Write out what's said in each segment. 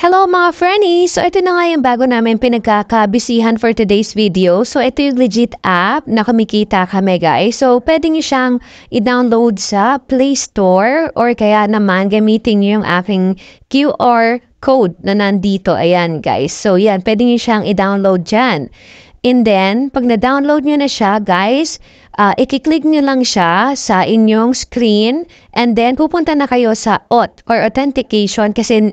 Hello mga friendies! So ito na nga yung bago namin pinagkakabisihan for today's video. So ito yung legit app na kumikita kami guys. So pwede nyo siyang i-download sa Play Store or kaya naman gamitin nyo yung aking QR code na nandito. Ayan guys. So yan, pwede nyo siyang i-download dyan. And then, pag na-download nyo na siya guys, i-click nyo lang siya sa inyong screen and then pupunta na kayo sa auth or authentication kasi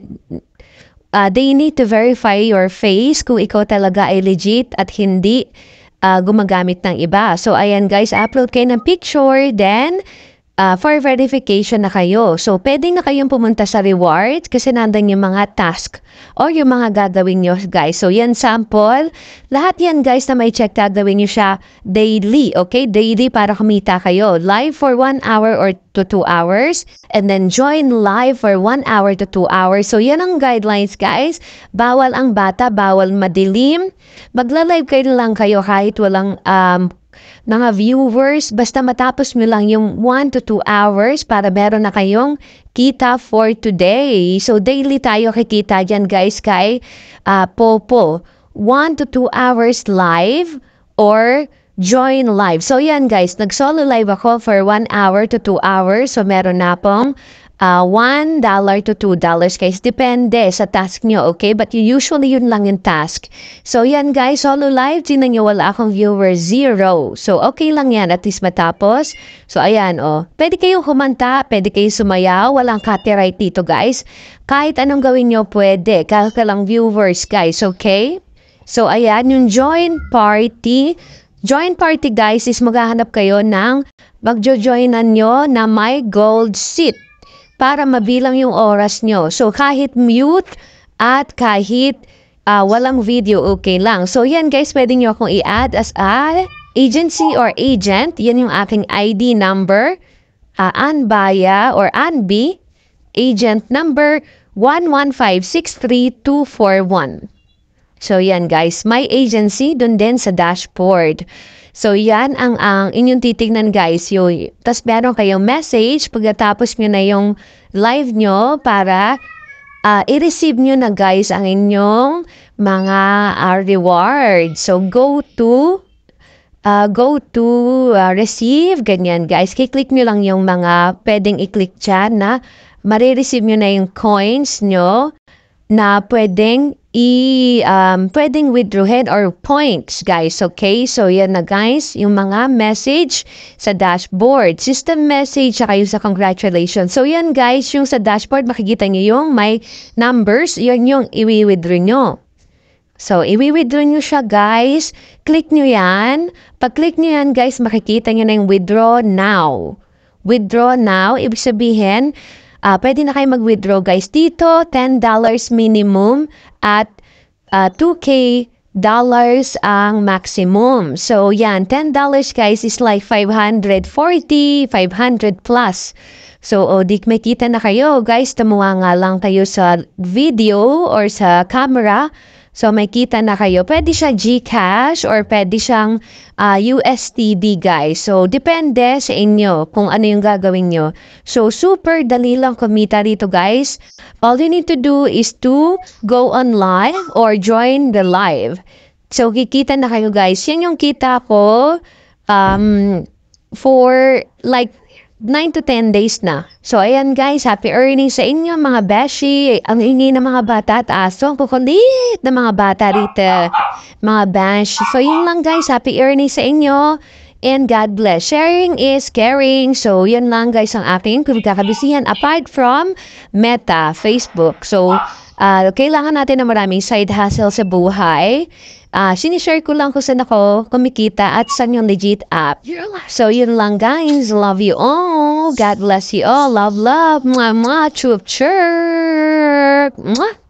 they need to verify your face kung ikaw talaga ay legit at hindi gumagamit ng iba. So, ayan guys, upload kayo ng picture, then for verification na kayo. So, pwede na kayong pumunta sa rewards kasi nandun yung mga task or yung mga gagawin nyo guys. So, yan sample. Lahat yan guys na may check gagawin nyo siya daily. Okay? Daily para kumita kayo. Live for 1 hour or to 2 hours. And then join live for 1 hour to 2 hours. So, yan ang guidelines guys. Bawal ang bata, bawal madilim. Magla-live kayo lang kayo kahit walang mga viewers, basta matapos nyo lang yung 1 to 2 hours para meron na kayong kita for today. So, daily tayo kikita dyan guys kay Popo. 1 to 2 hours live or join live. So, yan guys, nag-solo live ako for 1 hour to 2 hours. So, meron na pong $1 to $2 guys. Depende sa task nyo, okay? But usually yun lang yung task. So, yan guys, solo live. Tingnan nyo, wala akong viewer, 0. So, okay lang yan, at least matapos. So, ayan, oh. Pwede kayong kumanta, pwede kayong sumayaw. Walang copyright dito, guys. Kahit anong gawin nyo, pwede. Kahit lang viewers, guys, okay? So, ayan, yung join party. Join party, guys, is maghahanap kayo ng magjo-joinan nyo na may gold seat para mabilang yung oras nyo. So, kahit mute at kahit walang video, okay lang. So, yan guys, pwede nyo akong i-add as a agency or agent. Yan yung aking ID number. Anbaya or Anbi. Agent number 115634241. So, yan guys. My agency, dun din sa dashboard. So, yan ang inyong titignan guys. Tapos meron kayong message pagkatapos nyo na yung live nyo para i-receive nyo na guys ang inyong mga reward. So, go to receive. Ganyan guys. Kiklik nyo lang yung mga pwedeng i-click dyan na marireceive nyo na yung coins nyo na pwedeng pwedeng withdrawin or points guys, okay? So yan na guys, yung mga message sa dashboard, system message saka yung sa congratulations. So yan guys, yung sa dashboard makikita nyo yung may numbers, yun yung i-withdraw nyo. So i-withdraw nyo siya guys, click nyo yan. Pag click nyo yan guys, makikita nyo na yung withdraw now. Withdraw now, ibig sabihin pwede na kayo mag-withdraw guys dito, $10 minimum at $2K ang maximum. So yan, $10 guys is like 540, 500 plus. So di may kita na kayo guys, tumuha nga lang kayo sa video or sa camera. So, may kita na kayo. Pwede siya GCash or pwede siyang USDD, guys. So, depende sa inyo kung ano yung gagawin nyo. So, super dali lang kumita dito, guys. All you need to do is to go on live or join the live. So, kikita na kayo, guys. Yan yung kita ko for like 9 to 10 days na. So, ayan guys, happy earnings sa inyo mga beshi. Ang ingay ng mga bata at aso. Ang kukulit ng mga bata rito. Mga bash. So, yun lang guys, happy earnings sa inyo. And God bless. Sharing is caring. So, yun lang guys ang aking kakabisihan apart from Meta, Facebook. So, kailangan natin na maraming side hustle sa buhay. Sinishare ko lang kung saan ako kumikita at saan yung legit app. So, yun lang guys. Love you all. God bless you all. Love, love. Mwah, mwah. Chup, chirp. Mwah.